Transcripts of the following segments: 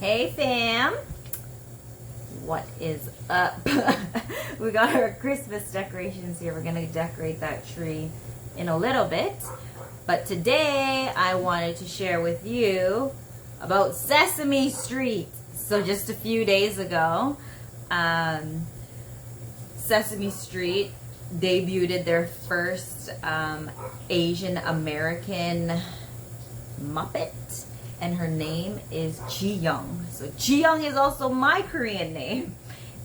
Hey fam, what is up? We got our Christmas decorations here. We're gonna decorate that tree in a little bit, but today I wanted to share with you about Sesame Street. So just a few days ago, Sesame Street debuted their first Asian American muppet, and her name is Ji-young. So Ji-young is also my Korean name,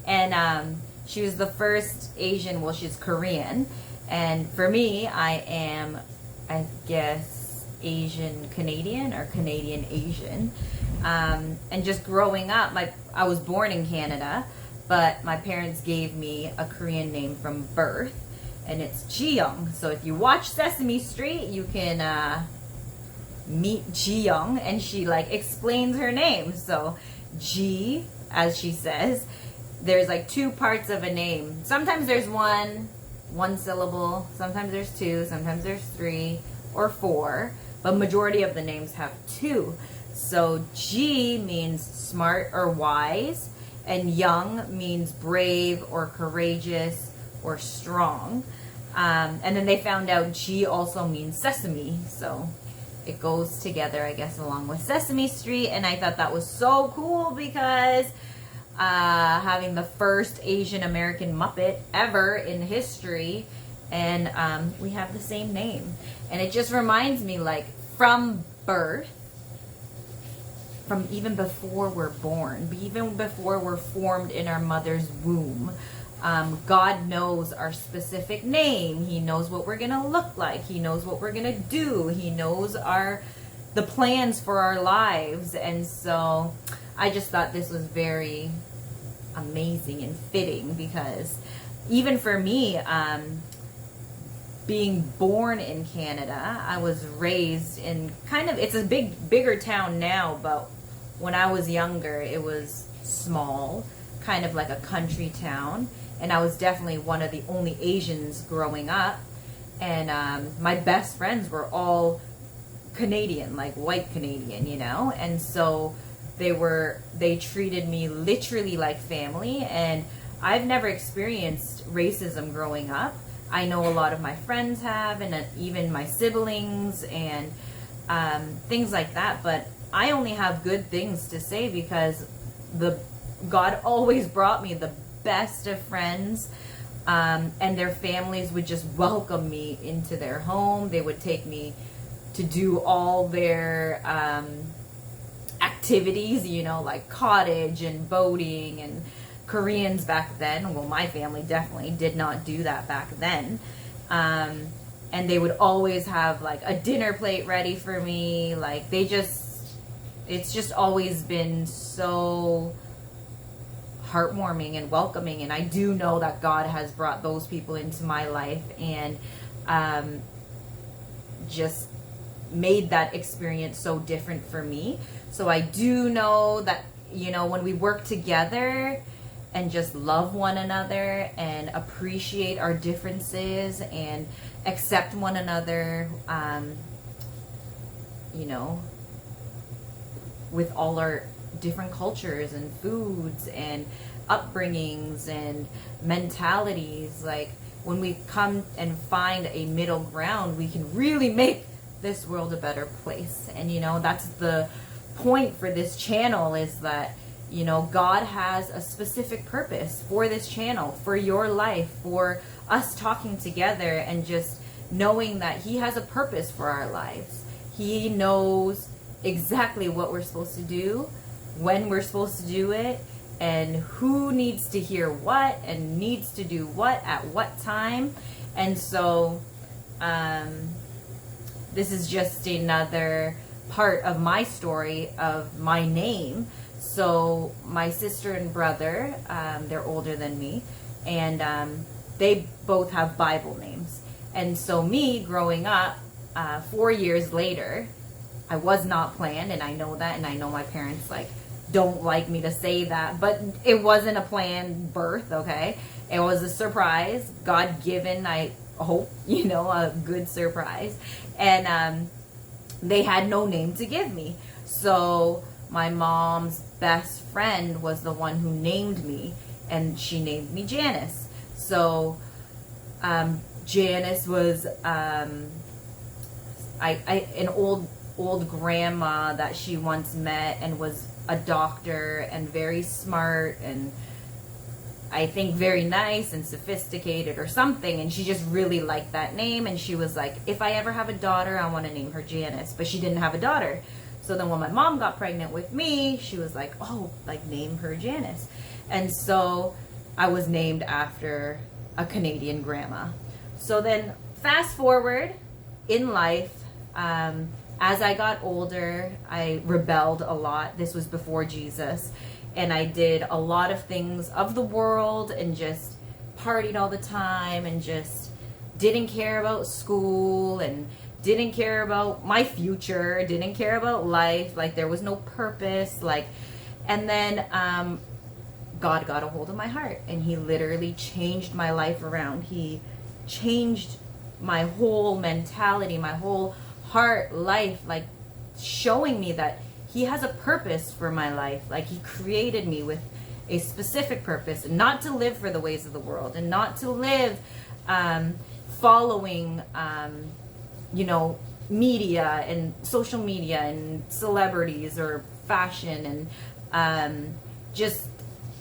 and she was the first Asian. Well, she's Korean, and for me, I am, I guess, Asian Canadian or Canadian Asian. And just growing up, I was born in Canada, but my parents gave me a Korean name from birth, and it's Ji-young. So if you watch Sesame Street, you can meet Ji-young, and she explains her name. So Ji, as she says, there's two parts of a name. Sometimes there's one syllable, sometimes there's two, sometimes there's three or four, but majority of the names have two. So Ji means smart or wise, and young means brave or courageous or strong. And then they found out Ji also means sesame, so it goes together, I guess, along with Sesame Street. And I thought that was so cool because having the first Asian American Muppet ever in history, and we have the same name. And it just reminds me, from birth, from even before we're born, even before we're formed in our mother's womb, God knows our specific name. He knows what we're gonna look like. He knows what we're gonna do. He knows the plans for our lives. And so I just thought this was very amazing and fitting, because even for me, being born in Canada, I was raised in it's a bigger town now, but when I was younger, it was small, kind of like a country town. And I was definitely one of the only Asians growing up. And my best friends were all Canadian, white Canadian, And so they treated me literally like family. And I've never experienced racism growing up. I know a lot of my friends have, and even my siblings and things like that. But I only have good things to say, because God always brought me the best of friends, and their families would just welcome me into their home. They would take me to do all their activities, like cottage and boating. And Koreans back then, well, my family definitely did not do that back then, and they would always have a dinner plate ready for me. It's just always been so heartwarming and welcoming. And I do know that God has brought those people into my life, and just made that experience so different for me. So I do know that, when we work together and just love one another and appreciate our differences and accept one another, with all our different cultures and foods and upbringings and mentalities, when we come and find a middle ground, we can really make this world a better place. And that's the point for this channel, is that God has a specific purpose for this channel, for your life, for us talking together, and just knowing that He has a purpose for our lives. He knows exactly what we're supposed to do, when we're supposed to do it, and who needs to hear what and needs to do what at what time. And so this is just another part of my story of my name. So my sister and brother, they're older than me, and they both have Bible names. And so me growing up, 4 years later, I was not planned, and I know that, and I know my parents don't like me to say that, but it wasn't a planned birth, okay? It was a surprise, God-given, I hope, a good surprise. And they had no name to give me. So my mom's best friend was the one who named me, and she named me Janice. So Janice was an old grandma that she once met, and was a doctor and very smart, and I think very nice and sophisticated or something, and she just really liked that name, and she was like, if I ever have a daughter, I want to name her Janice. But she didn't have a daughter. So then when my mom got pregnant with me, she was like, oh, like, name her Janice. And so I was named after a Canadian grandma. So then fast forward in life, as I got older, I rebelled a lot. This was before Jesus. And I did a lot of things of the world and just partied all the time and just didn't care about school and didn't care about my future, didn't care about life. Like, there was no purpose. Like, and then God got a hold of my heart, and he literally changed my life around. He changed my whole mentality, my whole heart, life, like showing me that he has a purpose for my life. Like, he created me with a specific purpose, and not to live for the ways of the world, and not to live following, media and social media and celebrities or fashion and just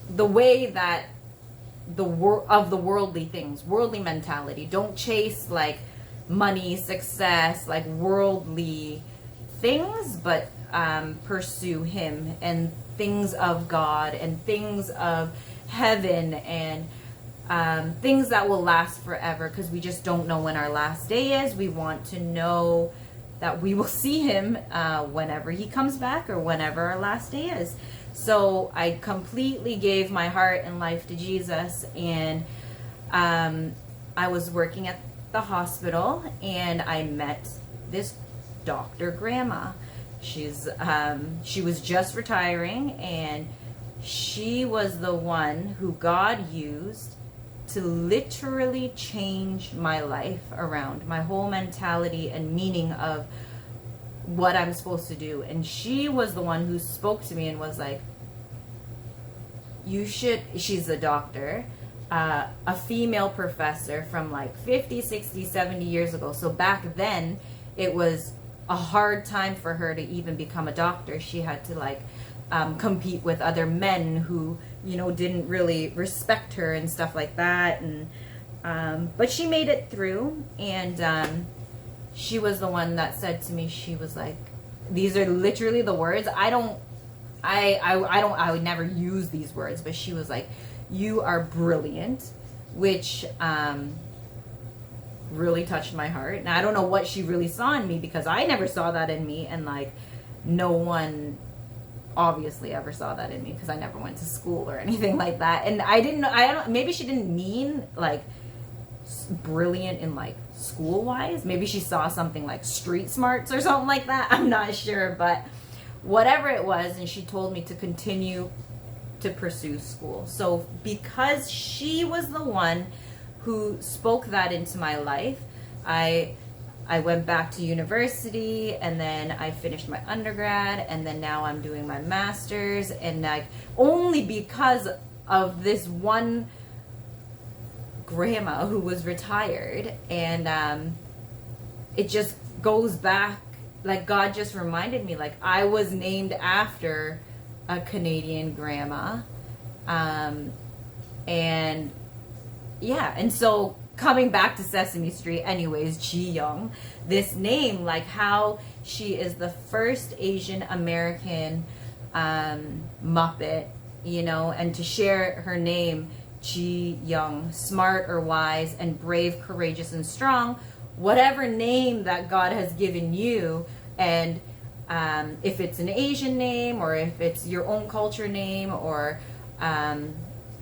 the way that the worldly things, worldly mentality. Don't chase like money, success, like worldly things, but pursue him and things of God and things of heaven and things that will last forever, because we just don't know when our last day is. We want to know that we will see him whenever he comes back or whenever our last day is. So I completely gave my heart and life to Jesus, and I was working at the hospital, and I met this Dr. Grandma. She was just retiring, and she was the one who God used to literally change my life around, my whole mentality and meaning of what I'm supposed to do. And she was the one who spoke to me and was like, she's a doctor, a female professor from like 50, 60, 70 years ago. So back then it was a hard time for her to even become a doctor. She had to like compete with other men who, didn't really respect her and stuff like that. And but she made it through, and she was the one that said to me, she was like, these are literally the words. I would never use these words, but she was like, you are brilliant, which really touched my heart. And I don't know what she really saw in me, because I never saw that in me, and like no one obviously ever saw that in me, because I never went to school or anything like that. And I don't maybe she didn't mean like brilliant in like school wise. Maybe she saw something like street smarts or something like that. I'm not sure, but whatever it was. And she told me to continue to pursue school. So because she was the one who spoke that into my life, I went back to university, and then I finished my undergrad, and then now I'm doing my master's, and like only because of this one grandma who was retired. And it just goes back, like God just reminded me, like I was named after a Canadian grandma. And yeah, and so coming back to Sesame Street anyways, Chi Young, this name, like how she is the first Asian American Muppet, and to share her name, Chi Young, smart or wise and brave, courageous and strong, whatever name that God has given you. And if it's an Asian name, or if it's your own culture name, or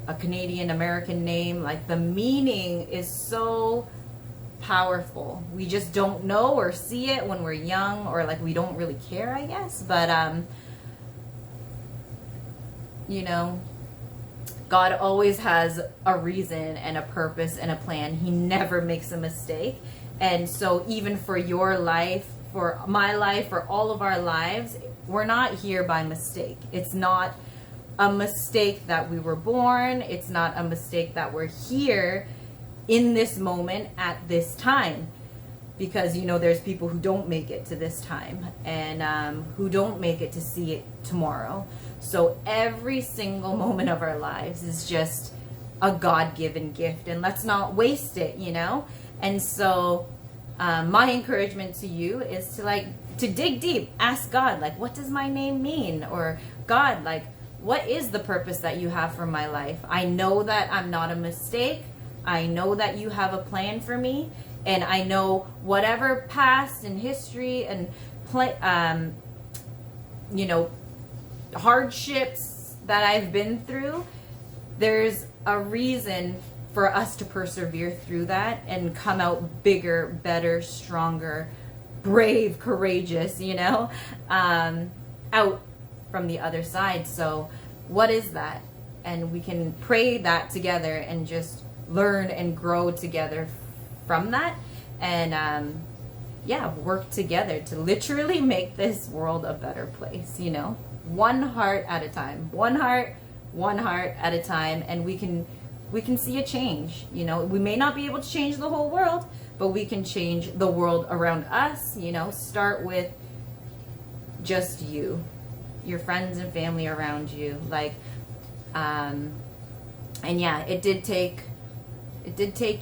a Canadian American name, like the meaning is so powerful. We just don't know or see it when we're young, or like we don't really care, I guess. But God always has a reason and a purpose and a plan. He never makes a mistake. And so even for your life, for my life, for all of our lives, we're not here by mistake. It's not a mistake that we were born. It's not a mistake that we're here in this moment at this time. Because, you know, there's people who don't make it to this time and who don't make it to see it tomorrow. So every single moment of our lives is just a God-given gift, and let's not waste it, you know? And so my encouragement to you is to dig deep, ask God, like, what does my name mean? Or God, like, what is the purpose that you have for my life? I know that I'm not a mistake. I know that you have a plan for me. And I know whatever past and history and you know, hardships that I've been through, there's a reason for us to persevere through that and come out bigger, better, stronger, brave, courageous, you know, out from the other side. So what is that? And we can pray that together and just learn and grow together from that, and yeah, work together to literally make this world a better place, you know, one heart at a time, one heart at a time, and we can see a change. You know, we may not be able to change the whole world, but we can change the world around us. You know, start with just you, your friends and family around you, like and yeah, it did take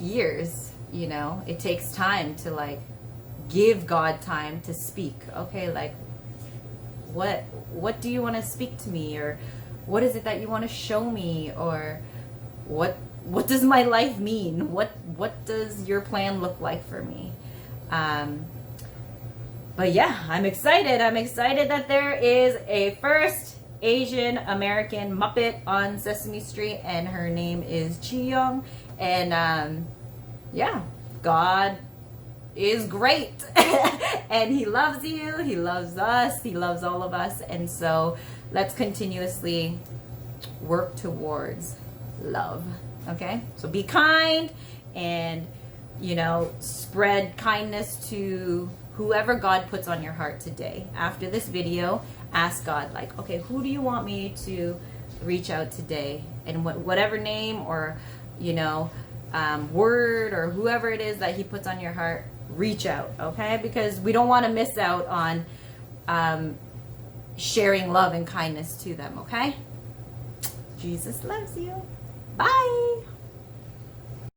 years. You know, it takes time to like give God time to speak. Okay, like what do you want to speak to me, or what is it that you want to show me, or what does my life mean? What does your plan look like for me? But yeah, I'm excited. I'm excited that there is a first Asian American Muppet on Sesame Street, and her name is Chi-young. And yeah, God is great and he loves you, he loves us, he loves all of us. And so let's continuously work towards love. Okay, so be kind, and you know, spread kindness to whoever God puts on your heart today. After this video, ask God, like, okay, who do you want me to reach out today? And whatever name or, you know, word or whoever it is that he puts on your heart, reach out. Okay, because we don't want to miss out on sharing love and kindness to them. Okay, Jesus loves you. Bye.